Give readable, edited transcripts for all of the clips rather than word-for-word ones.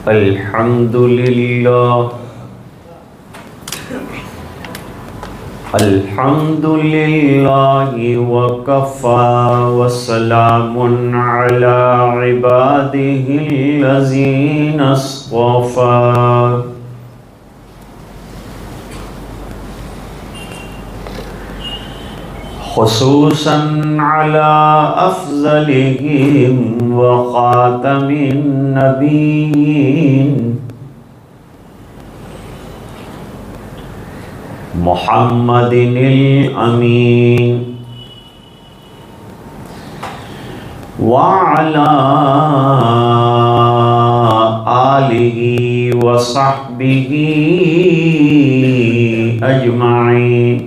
अल्हम्दुलिल्लाहि वकफ़ा वस्सलामुन अला इबादिहिल्लज़ीना अस्त्वफ़ा। खुसूसन अला अफ़ज़लिहिम व ख़ातमिन नबिय्यीन मुहम्मदिनिल अमीन व अला आलिहि व सहबिहि अजमाइन।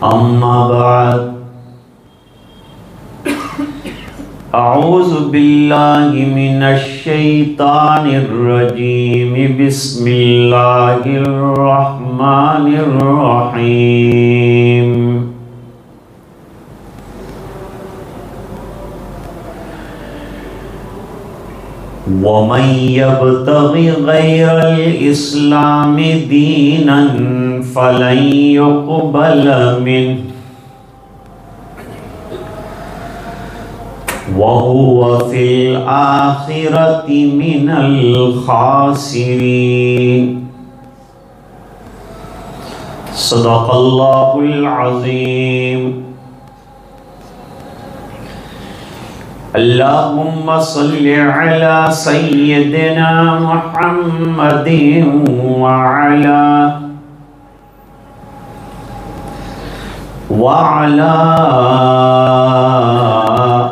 अम्मा बाद, अऊज़ु बिल्लाहि मिनश शैतानिर रजीम, बिस्मिल्लाहिर रहमानिर रहीम। वमन यब्तगि गैरल इस्लामि दीनन फलन युक़बल मिन्हु वहुव फिल आखिरति मिनल खासिरीन। सदक़ल्लाहुल अज़ीम। अल्लाहुम्मा सल्लि अला सय्यिदिना मुहम्मदिन व अला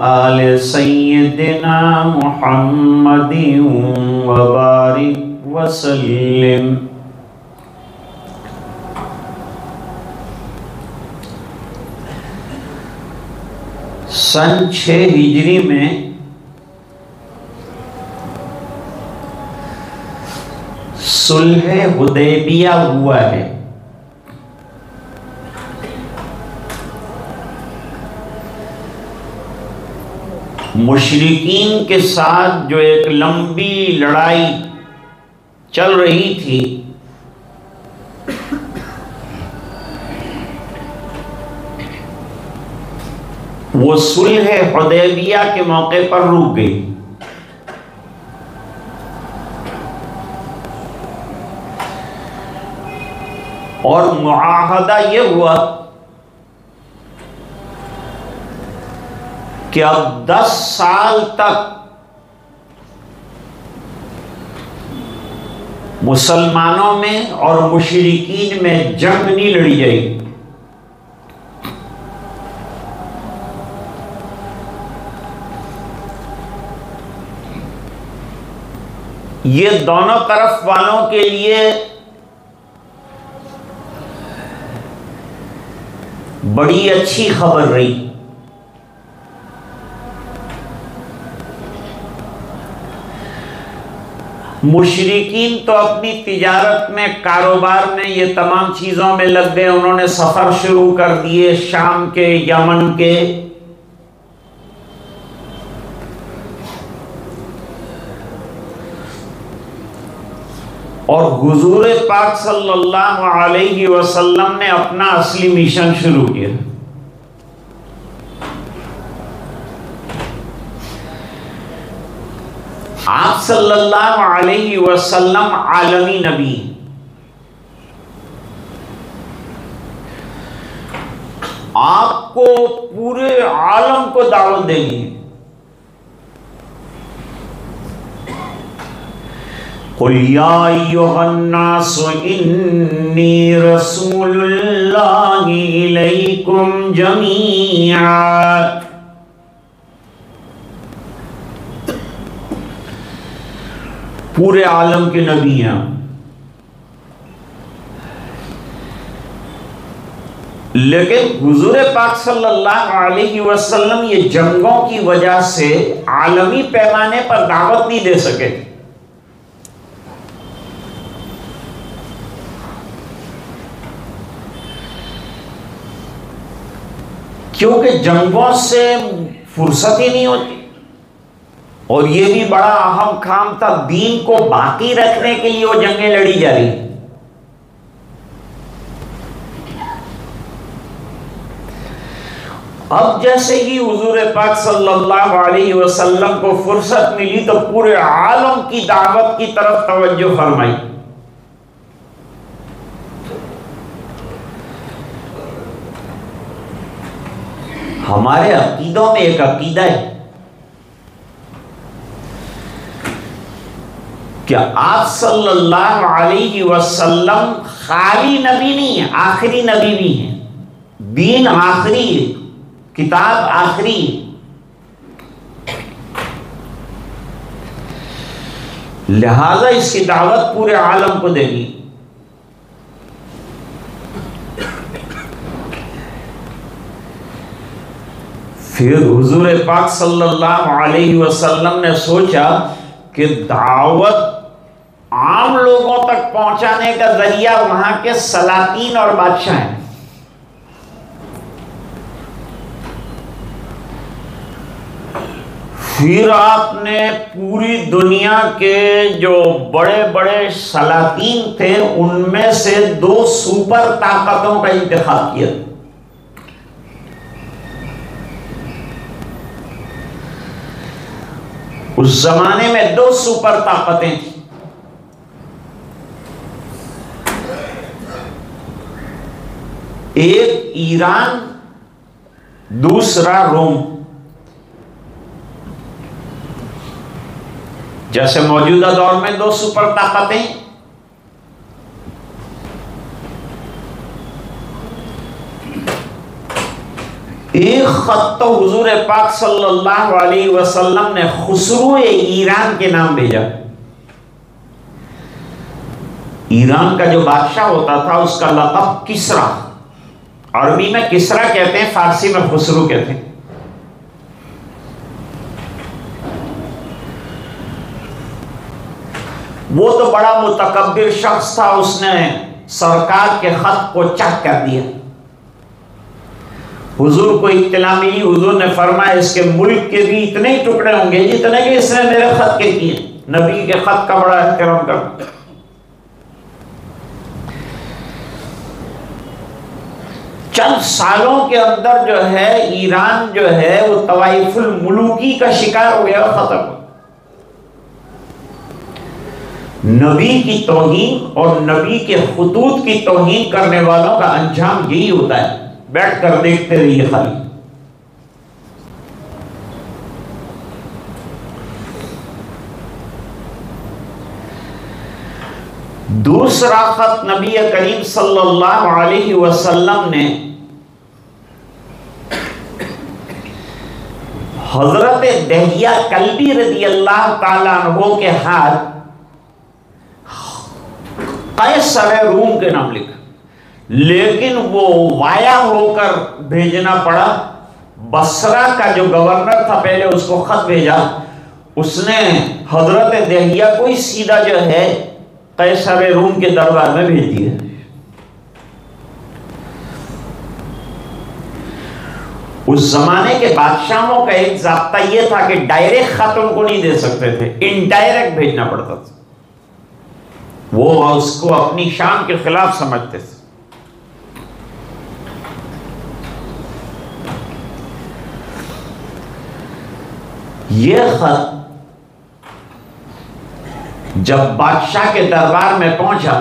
आले सय्यिदिना मुहम्मदिन व बारिक व सल्लिम। सन 6 हिजरी में सुलह हुदैबिया हुआ है। मुशरिकीन के साथ जो एक लंबी लड़ाई चल रही थी, वो सुलह हुदैबिया के मौके पर रुक गई। और मुआहदा ये हुआ कि अब 10 साल तक मुसलमानों में और मुशरिकीन में जंग नहीं लड़ी जाएगी। ये दोनों तरफ वालों के लिए बड़ी अच्छी खबर रही। मुशरिकीन तो अपनी तिजारत में, कारोबार में, ये तमाम चीज़ों में लग गए। उन्होंने सफ़र शुरू कर दिए शाम के, यमन के। और हुजूर पाक सल्लल्लाहु अलैहि वसल्लम ने अपना असली मिशन शुरू किया। आप सल्लल्लाहु अलैहि वसल्लम आलमी नबी, आपको पूरे आलम को दावत देंगे। कुल या अय्युहन्नासु इन्नी रसूलुल्लाहि इलैकुम जमीआ। पूरे आलम के नबी हैं। लेकिन हुजूर पाक सल्लल्लाहु अलैहि वसल्लम ये जंगों की वजह से आलमी पैमाने पर दावत नहीं दे सके। क्योंकि जंगों से फुर्सत ही नहीं होती। और ये भी बड़ा अहम काम था, दीन को बाकी रखने के लिए वो जंगें लड़ी जा रही। अब जैसे ही हुजूर पाक सल्लल्लाहु अलैहि वसल्लम को फुर्सत मिली तो पूरे आलम की दावत की तरफ तवज्जो फरमाई। हमारे अकीदों में एक अकीदा है कि आप सल्लल्लाहु अलैहि वसल्लम खाली नबी नहीं है, आखिरी नबी भी है। दीन आखिरी है, किताब आखिरी है। लिहाजा इसकी दावत पूरे आलम को देगी। फिर हुजूर पाक सल्लल्लाहु अलैहि वसल्लम ने सोचा कि दावत आम लोगों तक पहुंचाने का जरिया वहां के सलातीन और बादशाह हैं। फिर आपने पूरी दुनिया के जो बड़े बड़े सलातीन थे उनमें से 2 सुपर ताकतों का इंतखाब किया। उस जमाने में 2 सुपर ताकतें थी। एक ईरान, दूसरा रोम। जैसे मौजूदा दौर में 2 सुपर ताकतें, एक खत तो हुजूर पाक सल्लल्लाहु अलैहि वसल्लम ने खुसरू ईरान के नाम भेजा। ईरान का जो बादशाह होता था उसका लक़ब किसरा, अरबी में किसरा कहते हैं, फारसी में खुसरू कहते हैं। वो तो बड़ा मुतकब्बिर शख्स था, उसने सरकार के खत को चेक कर दिया। हुजूर को इत्तला मिली, हुजूर ने फरमाया इसके मुल्क के भी इतने ही टुकड़े होंगे जितने कि इसने मेरे खत के किए। नबी के खत का बड़ा एहतराम करना। चंद सालों के अंदर जो है ईरान जो है वो तवाइफुल मुलूकी का शिकार हो गया, खत्म। नबी की तौहीन और नबी के खुतूत की तौहीन करने वालों का अंजाम यही होता है, बैठ कर देखते रहिए खाली। दूसरा खत नबी करीम सल्लल्लाहु अलैहि वसल्लम ने हजरत दहिया कल्बी रज़ी अल्लाह ताला अन्हु के हाथ कैसर रूम के नाम लिखा, लेकिन वो वाया होकर भेजना पड़ा। बसरा का जो गवर्नर था पहले उसको खत भेजा, उसने हजरत दहिया को ही सीधा जो है कैसर रूम के दरबार में भेज दिया। उस जमाने के बादशाहों का एक ज़ाब्ता यह था कि डायरेक्ट खत उनको नहीं दे सकते थे, इनडायरेक्ट भेजना पड़ता था। वो उसको अपनी शान के खिलाफ समझते थे। यह खत जब बादशाह के दरबार में पहुंचा,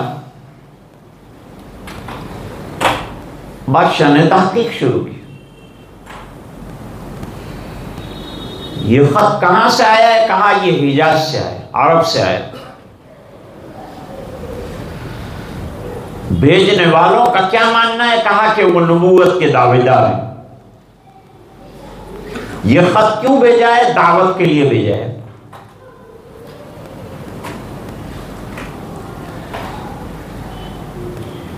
बादशाह ने तहकीक शुरू की। यह खत कहां से आया है? कहा यह हिजाज से आया, अरब से आया। भेजने वालों का क्या मानना है? कहा कि वो नबूवत के दावेदार हैं। यह खत क्यों भेजा है? दावत के लिए भेजा है।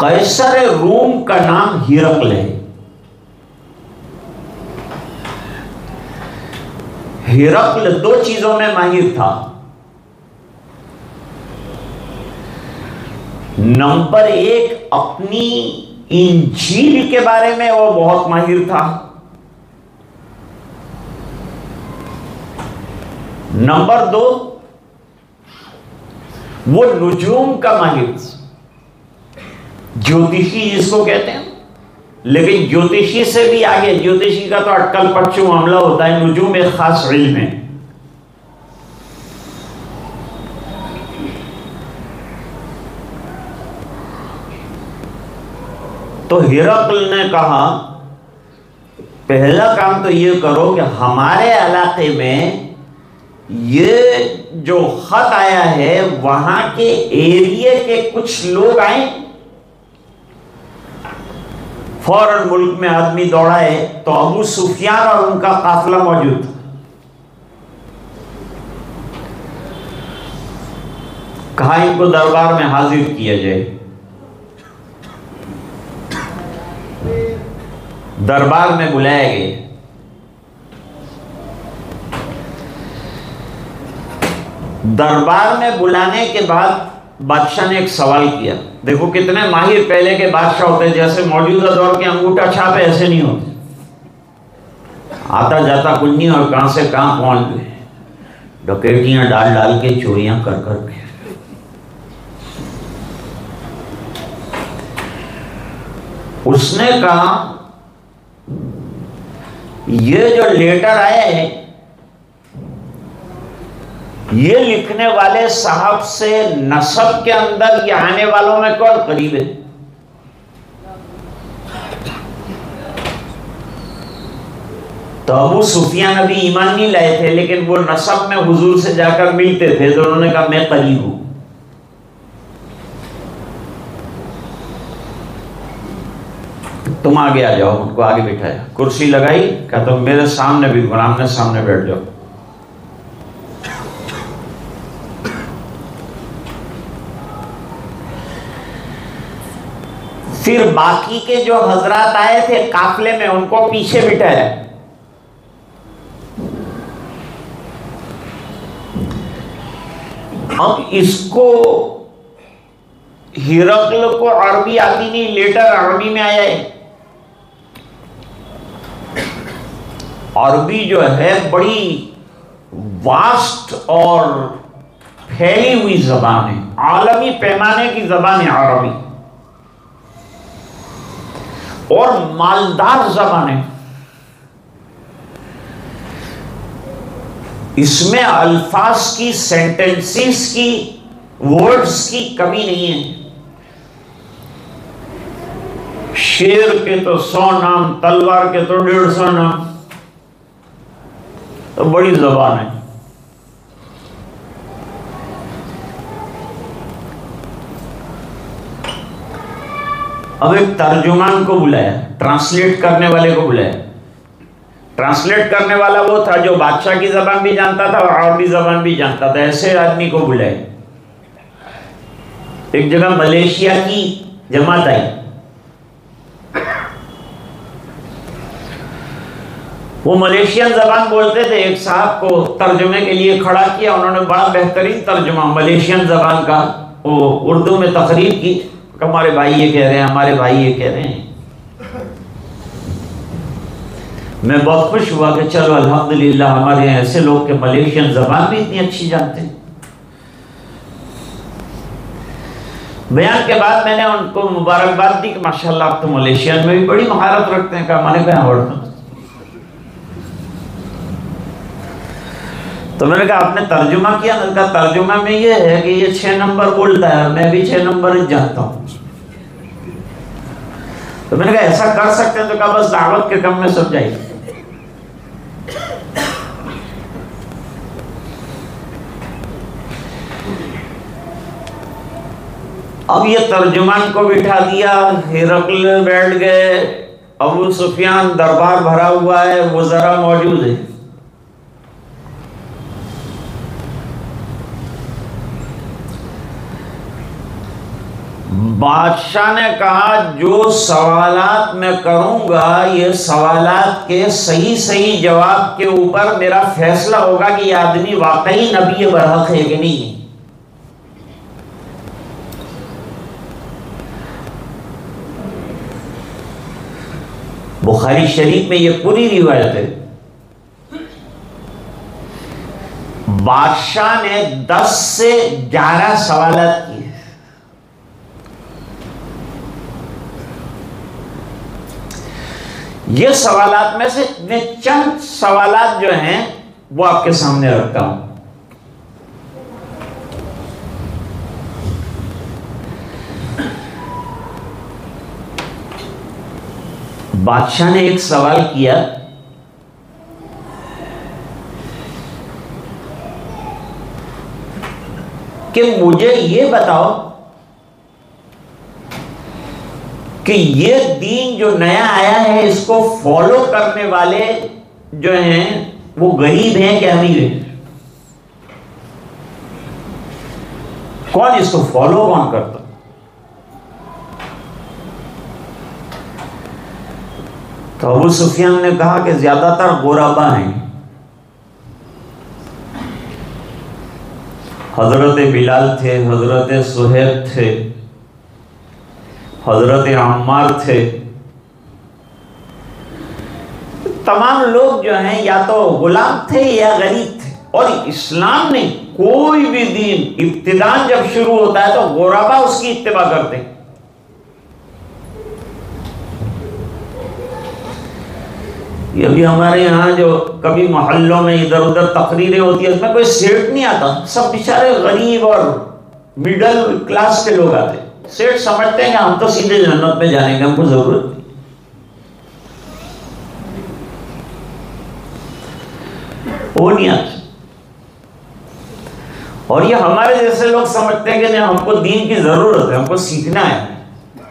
कैसर रूम का नाम हिरकल है। हिरकल 2 चीजों में माहिर था। नंबर 1, अपनी इंजील के बारे में वो बहुत माहिर था। नंबर 2, वो नुजूम का माहिर, ज्योतिषी जिसको कहते हैं, लेकिन ज्योतिषी से भी आगे, ज्योतिषी का तो अटकल पच्चू मामला होता है, नुजूम एक खास इल्म है। तो हिरकल ने कहा पहला काम तो ये करो कि हमारे इलाके में ये जो खत आया है वहां के एरिया के कुछ लोग आए। फौरन मुल्क में आदमी दौड़ाए तो अबू सुफियान और उनका काफिला मौजूद था। कहा इनको दरबार में हाजिर किया जाए। दरबार में बुलाया गया। दरबार में बुलाने के बाद बादशाह ने एक सवाल किया। देखो कितने माहिर पहले के बादशाह होते, जैसे मौजूदा दौर के अंगूठा छाप ऐसे नहीं होते, आता जाता कुछ नहीं और कहां से कहां पहुंच गए, डकैतियां डाल डाल के, चोरियां कर कर के। उसने कहा ये जो लेटर आया है ये लिखने वाले साहब से नसब के अंदर ये आने वालों में कौन करीब है? तो अबू सुफियान अभी ईमान नहीं लाए थे, लेकिन वो नसब में हुजूर से जाकर मिलते थे, तो उन्होंने कहा मैं करीब हूं। तुम आगे आ जाओ। उनको आगे बिठाया, कुर्सी लगाई, कहा तुम मेरे सामने बिल्कुल आमने सामने बैठ जाओ। फिर बाकी के जो हजरात आए थे काफिले में उनको पीछे बिठाया। अब इसको हिरकल को अरबी आती नहीं, लेटर अरबी में आया है। अरबी जो है बड़ी वास्ट और फैली हुई जबान है, आलमी पैमाने की जबान है अरबी, और मालदार जबान है। इसमें अल्फाज की, सेंटेंसेस की, वर्ड्स की कमी नहीं है। शेर के तो 100 नाम, तलवार के तो 150 नाम, तो बड़ी जबान है। अब एक तर्जुमान को बुलाया, ट्रांसलेट करने वाले को बुलाया। ट्रांसलेट करने वाला वो था जो बादशाह की जबान भी जानता था और अरबी जबान भी जानता था। ऐसे आदमी को बुलाया। एक जगह मलेशिया की जमात आई, वो मलेशियन जबान बोलते थे। एक साहब को तर्जुमे के लिए खड़ा किया, उन्होंने बड़ा बेहतरीन तर्जुमा मलेशियन जबान का वो उर्दू में तकरीर की। हमारे भाई ये कह रहे हैं, हमारे भाई ये कह रहे हैं। मैं बहुत खुश हुआ कि चलो अल्हम्दुलिल्लाह हमारे यहाँ ऐसे लोग के मलेशियन जबान भी इतनी अच्छी जानते हैं। बयान के बाद मैंने उनको मुबारकबाद दी कि माशाल्लाह आप तो मलेशियन में भी बड़ी महारत रखते हैं। कहा मैंने कहा बढ़ता। तो मैंने कहा आपने तर्जुमा किया? मैंने कहा तर्जुमा में ये है कि ये 6 नंबर बोलता है, मैं भी 6 नंबर ही जानता हूँ। तो मैंने कहा ऐसा कर सकते हैं? तो कहा बस दावत के कम में समझाइए। अब ये तर्जुमान को बिठा दिया, हिरकल बैठ गए, अबू सुफियान, दरबार भरा हुआ है, वज़रा मौजूद है। बादशाह ने कहा जो सवालात मैं करूंगा ये सवालात के सही सही जवाब के ऊपर मेरा फैसला होगा कि ये आदमी वाकई नबी बरहक है कि नहीं। बुखारी शरीफ में ये पूरी रिवायत है। बादशाह ने 10 से 11 सवालात किए। ये सवालात में से मैं चंद सवालात जो हैं वो आपके सामने रखता हूं। बादशाह ने एक सवाल किया कि मुझे ये बताओ कि ये दीन जो नया आया है इसको फॉलो करने वाले जो हैं वो गरीब हैं कि अमीर हैं? कौन इसको फॉलो कौन करता? तो अबू सुफियान ने कहा कि ज्यादातर गोराबा हैं। हजरत बिलाल थे, हजरत सुहैब थे, हजरत अम्मार थे। तमाम लोग जो हैं या तो गुलाम थे या गरीब थे। और इस्लाम ने कोई भी दीन इब्तिदान जब शुरू होता है तो गोराबा उसकी इत्तिबा करते हैं। ये भी हमारे यहाँ जो कभी मोहल्लों में इधर उधर तकरीरें होती है उसमें कोई सेठ नहीं आता, सब बेचारे गरीब और मिडिल क्लास के लोग आते। सेठ समझते हैं कि हम तो सीधे जन्नत में जाने की हमको जरूरत नहीं। वो नहीं आते। और ये हमारे जैसे लोग समझते हैं कि नहीं हमको दीन की जरूरत है, हमको सीखना है,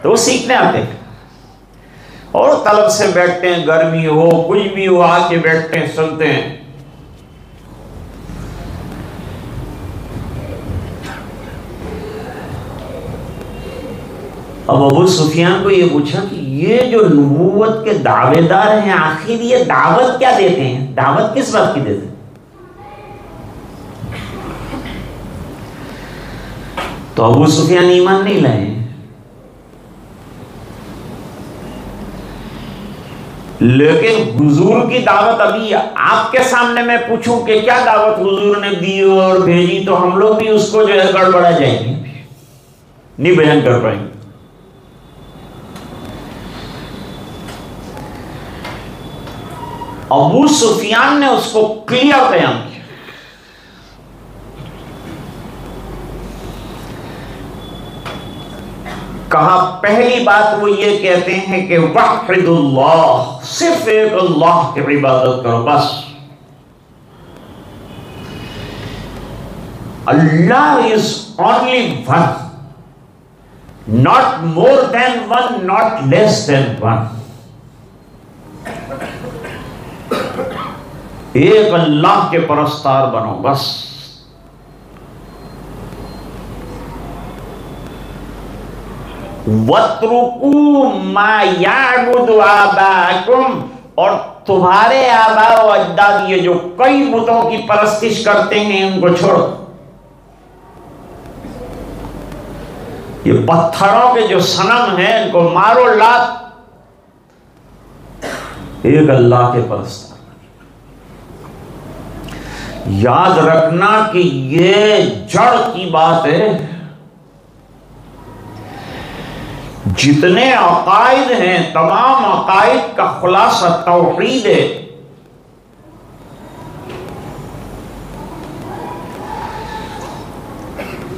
तो वो सीखने आते हैं और तलब से बैठते हैं, गर्मी हो कुछ भी हो आके बैठते हैं, सुनते हैं। अब अबू सुफियान को ये पूछा कि ये जो नबूवत के दावेदार हैं आखिर ये दावत क्या देते हैं? दावत किस बात की देते हैं? तो अबू सुफियान ईमान नहीं लाए। लेकिन हुजूर की दावत अभी आपके सामने मैं पूछूं कि क्या दावत हुजूर ने दी और भेजी तो हम लोग भी उसको जो है गड़बड़ा जाएंगे, नहीं बयान कर पाएंगे। अबू सुफियान ने उसको क्लियर बयान किया। कहा पहली बात वो ये कहते हैं कि वहीदुल्लाह, सिर्फ एक अल्लाह की इबादत करो बस। Allah is only one, not more than one, not less than one. एक अल्लाह के परस्तार बनो बस। वत्रुकू मा याबुदु आबाकुम, और तुम्हारे आबा व अजदाद ये जो कई बुतों की परस्तिश करते हैं उनको छोड़ो। ये पत्थरों के जो सनम हैं इनको मारो लात, एक अल्लाह के परस्तार। याद रखना कि ये जड़ की बात है। जितने अकायद हैं तमाम अकायद का खुलासा तौहीद है।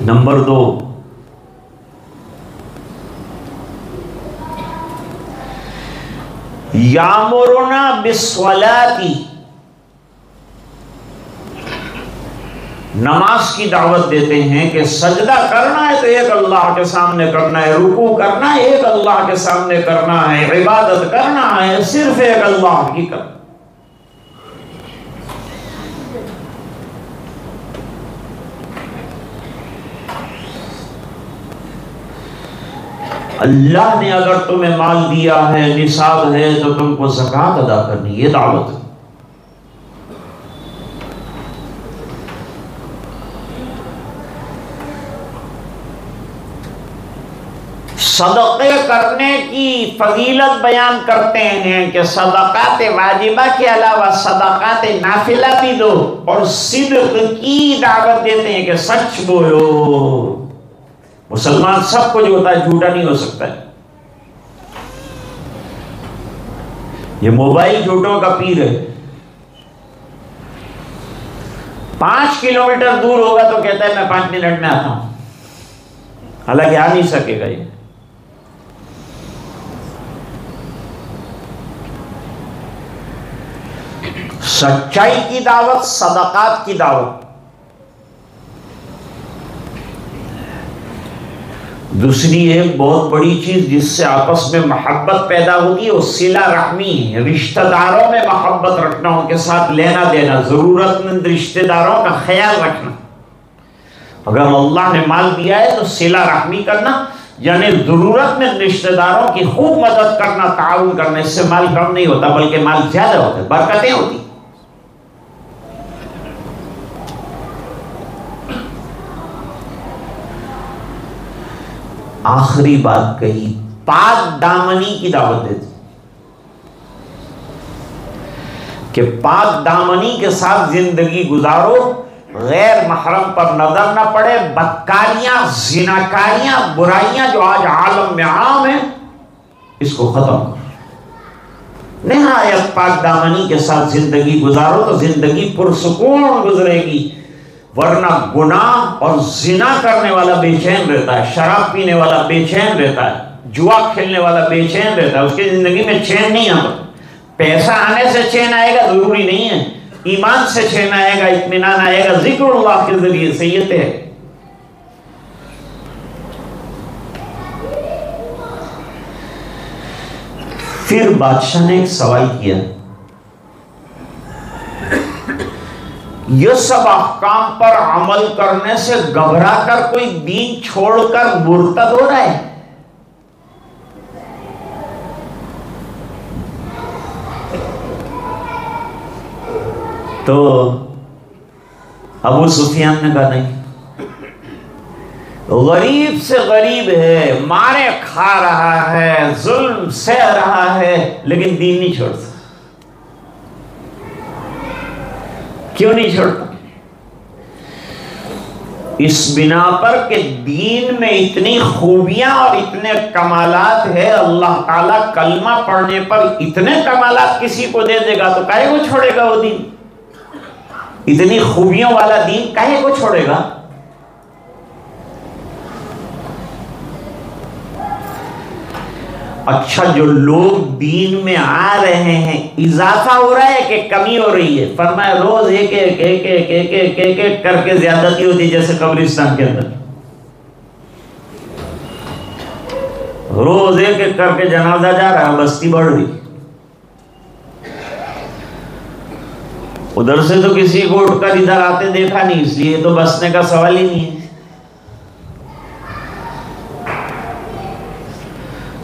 नंबर 2, यामुरुना बिस्सलाती, नमाज की दावत देते हैं कि सजदा करना है तो एक अल्लाह के सामने करना है, रुकू करना है एक अल्लाह के सामने करना है, इबादत करना है सिर्फ एक अल्लाह की करना। अल्लाह ने अगर तुम्हें माल दिया है, निसाब है, तो तुमको ज़कात अदा करनी, ये दावत है। सदक़े करने की फजीलत बयान करते हैं कि सदक़ात वाजिबा के अलावा सदक़ात नाफिला भी दो, और सिद्क़ की दावत देते हैं कि सच बोलो। मुसलमान सब कुछ होता है, झूठा नहीं हो सकता है। ये मोबाइल झूठों का पीर है। 5 किलोमीटर दूर होगा तो कहता है मैं 5 मिनट में आता हूं, हालांकि आ नहीं सकेगा ये। सच्चाई की दावत, सदकात की दावत। दूसरी एक बहुत बड़ी चीज जिससे आपस में मोहब्बत पैदा होगी वो सिला रहमी है। रिश्तेदारों में मोहब्बत रखना, उनके साथ लेना देना, जरूरतमंद रिश्तेदारों का ख्याल रखना। अगर अल्लाह ने माल दिया है तो सिला रहमी करना, यानी जरूरत में रिश्तेदारों की खूब मदद करना, ताउन करना। इससे माल कम नहीं होता बल्कि माल ज्यादा होता है, बरकतें होती। आखिरी बात कही, पाक दामनी की दावत देती कि पाक दामनी के साथ जिंदगी गुजारो, गैर महरम पर नजर न पड़े, बदकारियां, जिनाकारियां, बुराइयां जो आज आलम में आम है, इसको खत्म करो। निहायत पाक दामनी के साथ जिंदगी गुजारो तो जिंदगी पुरसुकून गुजरेगी, वरना गुनाह और जिना करने वाला बेचैन रहता है, शराब पीने वाला बेचैन रहता है, जुआ खेलने वाला बेचैन रहता है, उसकी जिंदगी में चैन नहीं आता। पैसा आने से चैन आएगा जरूरी नहीं है, ईमान से चैन आएगा, इत्मीनान आएगा जिक्रुल्लाह के जरिए से। ये है फिर बादशाह ने एक सवाल किया, ये सब अहकाम पर अमल करने से घबराकर कोई दीन छोड़कर मुर्तद हो रहा है? तो अबू सुफियान ने कहा नहीं, गरीब से गरीब है, मारे खा रहा है, जुल्म सह रहा है, लेकिन दीन नहीं छोड़ता। क्यों नहीं छोड़ता? इस बिना पर कि दीन में इतनी खूबियां और इतने कमालात है, अल्लाह ताला कलमा पढ़ने पर इतने कमालात किसी को दे देगा तो काहे को छोड़ेगा वो दीन? इतनी खूबियों वाला दीन काहे को छोड़ेगा? अच्छा, जो लोग दीन में आ रहे हैं, इजाफा हो रहा है कि कमी हो रही है? फरमाया रोज एक एक एक एक एक एक एक एक करके ज्यादती होती, जैसे कब्रिस्तान के अंदर रोज एक एक करके जनाजा जा रहा है, बस्ती बढ़ रही। उधर से तो किसी को उठकर इधर आते देखा नहीं, इसलिए तो बसने का सवाल ही नहीं है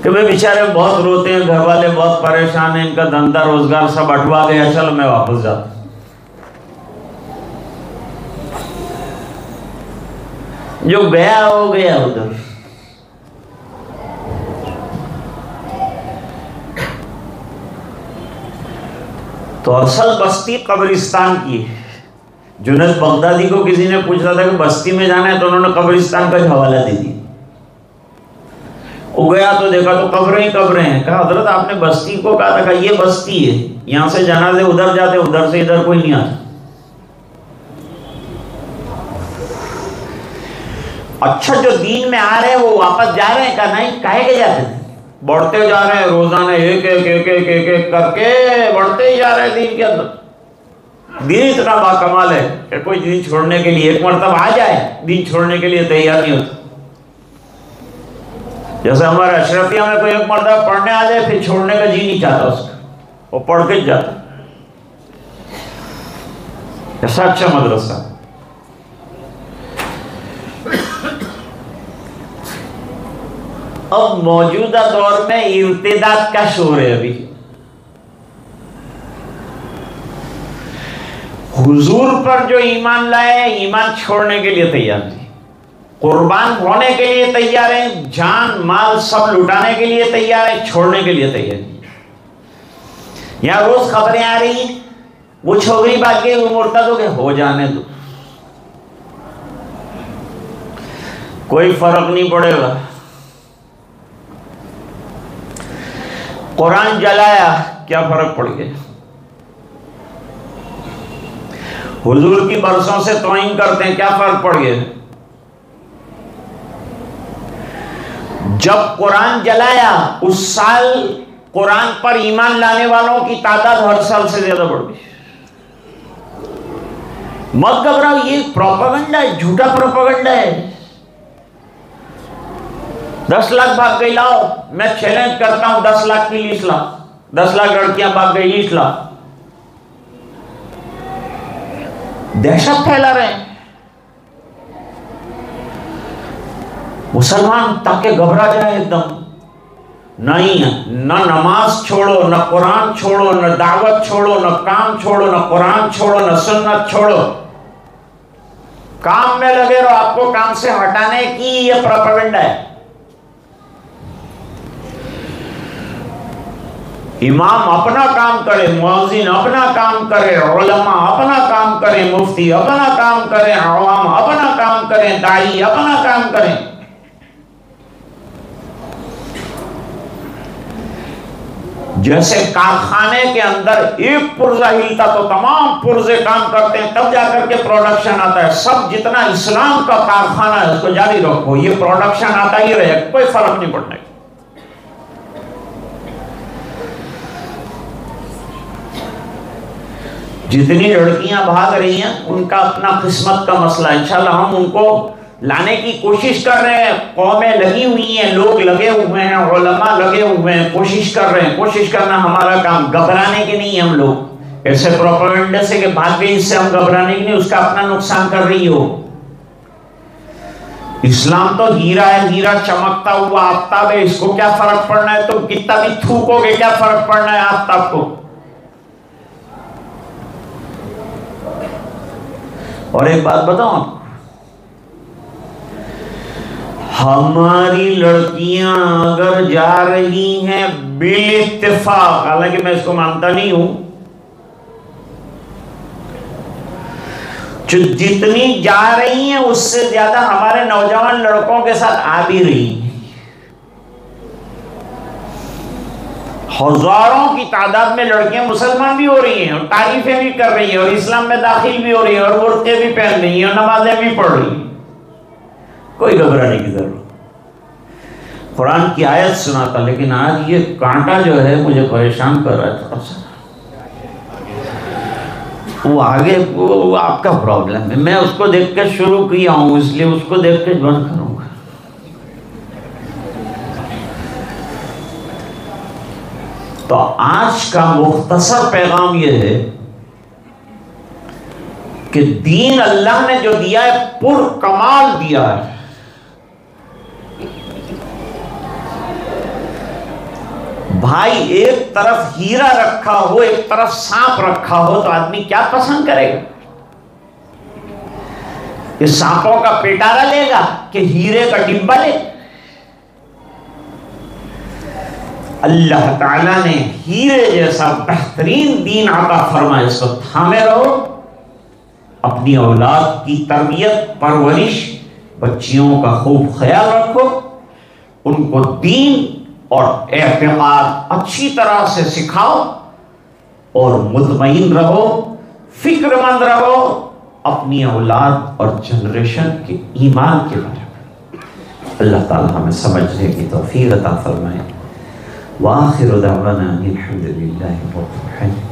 कि भाई बेचारे बहुत रोते हैं, घर वाले बहुत परेशान हैं, इनका धंधा रोजगार सब अटवा गया, चलो मैं वापस जाता हूं। जो गया हो गया उधर। तो असल बस्ती कब्रिस्तान की है। जुनैद बगदादी को किसी ने पूछा था कि बस्ती में जाना है, तो उन्होंने कब्रिस्तान का हवाला दे दिया। वो गया तो देखा तो कब्रें ही कब्रें हैं। कहा हजरत आपने बस्ती को कहा था, ये बस्ती है, यहां से जनाजे उधर जाते, उधर से इधर कोई नहीं आता। अच्छा, जो दीन में आ रहे हैं वो वापस जा रहे हैं? कहा नहीं, काहे के जाते थे? बढ़ते जा रहे हैं, रोजाना एक एक एक एक एक एक करके बढ़ते ही जा रहे हैं दीन के अंदर। दीन इतना बाकमाल है कि कोई दीन छोड़ने के लिए एक मरतबा आ जाए, दीन छोड़ने के लिए तैयार नहीं होता। जैसे हमारे अशरफिया में कोई एक मर्दा पढ़ने आ जाए, फिर छोड़ने का जी नहीं चाहता उसका, वो पढ़ के जाता। ऐसा अच्छा मदरसा। अब मौजूदा दौर में इर्तिदाद का शोर है। अभी हुजूर पर जो ईमान लाए, ईमान छोड़ने के लिए तैयार नहीं। कुर्बान होने के लिए तैयार हैं, जान माल सब लुटाने के लिए तैयार है, छोड़ने के लिए तैयार है। यहां रोज खबरें आ रही हैं, वो छोकरी भाग गई, वो मुर्तद हो गए, हो जाने दो, कोई फर्क नहीं पड़ेगा। कुरान जलाया, क्या फर्क पड़ गया? हुजूर की बरसों से तौहीन करते हैं, क्या फर्क पड़ गया? जब कुरान जलाया उस साल कुरान पर ईमान लाने वालों की तादाद हर साल से ज्यादा बढ़ गई। मत घबराओ, ये प्रोपेगेंडा है, झूठा प्रोपेगेंडा है। 10 लाख भाग गई, लाओ मैं चैलेंज करता हूं, 10 लाख की लिस्ट लाओ, 10 लाख लड़कियां भाग गई, लिस्ट लाओ। दहशत फैला रहे हैं मुसलमान ताकि घबरा जाए एकदम। नहीं, न नमाज छोड़ो, न कुरान छोड़ो, न दावत छोड़ो, न काम छोड़ो, न कुरान छोड़ो, न सुन्नत छोड़ो, काम में लगे रहो। आपको काम से हटाने की यह प्रोपेगेंडा है। इमाम अपना काम करे, मुअज्जिन अपना काम करे, उलमा अपना काम करे, मुफ्ती अपना काम करे, अवाम अपना काम करें, दाई अपना काम करें। जैसे कारखाने के अंदर एक पुर्जा हिलता तो तमाम पुर्जे काम करते हैं, तब जाकर के प्रोडक्शन आता है। सब जितना इस्लाम का कारखाना है उसको जारी रखो, ये प्रोडक्शन आता ही रहे, कोई फर्क नहीं पड़ने। जितनी लड़कियां भाग रही हैं उनका अपना किस्मत का मसला, इंशाल्लाह हम उनको लाने की कोशिश कर रहे हैं। कौमें लगी हुई हैं, लोग लगे हुए हैं, उलमा लगे हुए हैं, कोशिश कर रहे हैं। कोशिश करना हमारा काम, घबराने के नहीं है हम लोग। ऐसे प्रोपेगेंडा से कि भाग गई, इससे हम घबराने की नहीं, उसका अपना नुकसान कर रही हो। इस्लाम तो हीरा है, हीरा चमकता हुआ आफ्ताब है, इसको क्या फर्क पड़ना है? तो कितना भी थूकोगे, क्या फर्क पड़ना है आफ्ताब को? और एक बात बताऊं, हमारी लड़कियां अगर जा रही हैं बेइत्तेफाक, हालांकि मैं इसको मानता नहीं हूं, जो जितनी जा रही हैं उससे ज्यादा हमारे नौजवान लड़कों के साथ आ भी रही हैं। हजारों की तादाद में लड़कियां मुसलमान भी हो रही हैं और तारीफें भी कर रही हैं और इस्लाम में दाखिल भी हो रही हैं और बुर्के भी पहन रही हैं और नमाजें भी पढ़ रही हैं। कोई घबराने की जरूरत। कुरान की आयत सुनाता, लेकिन आज ये कांटा जो है मुझे परेशान कर रहा है थोड़ा सा। वो आगे वो आपका प्रॉब्लम है, मैं उसको देख कर शुरू किया हूं, इसलिए उसको देख कर बंद करूंगा। तो आज का मुख्तसर पैगाम यह है कि दीन अल्लाह ने जो दिया है पुरकमाल दिया है। भाई एक तरफ हीरा रखा हो, एक तरफ सांप रखा हो, तो आदमी क्या पसंद करेगा? ये सांपों का पिटारा लेगा कि हीरे का डिब्बा ले? अल्लाह ताला ने हीरे जैसा बेहतरीन दीन अता फरमाया, इसको थामे रहो। अपनी औलाद की तरबियत, परवरिश, बच्चियों का खूब ख्याल रखो, उनको दीन और एतमाद अच्छी तरह से सिखाओ और मुतमईन रहो, फिक्रमंद रहो अपनी औलाद और जनरेशन के ईमान के बारे में। अल्लाह ताला हमें समझने की तौफीक अता फरमाए। वाखिर दावाना अनिल हम्दुलिल्लाहि रब्बिल आलमीन।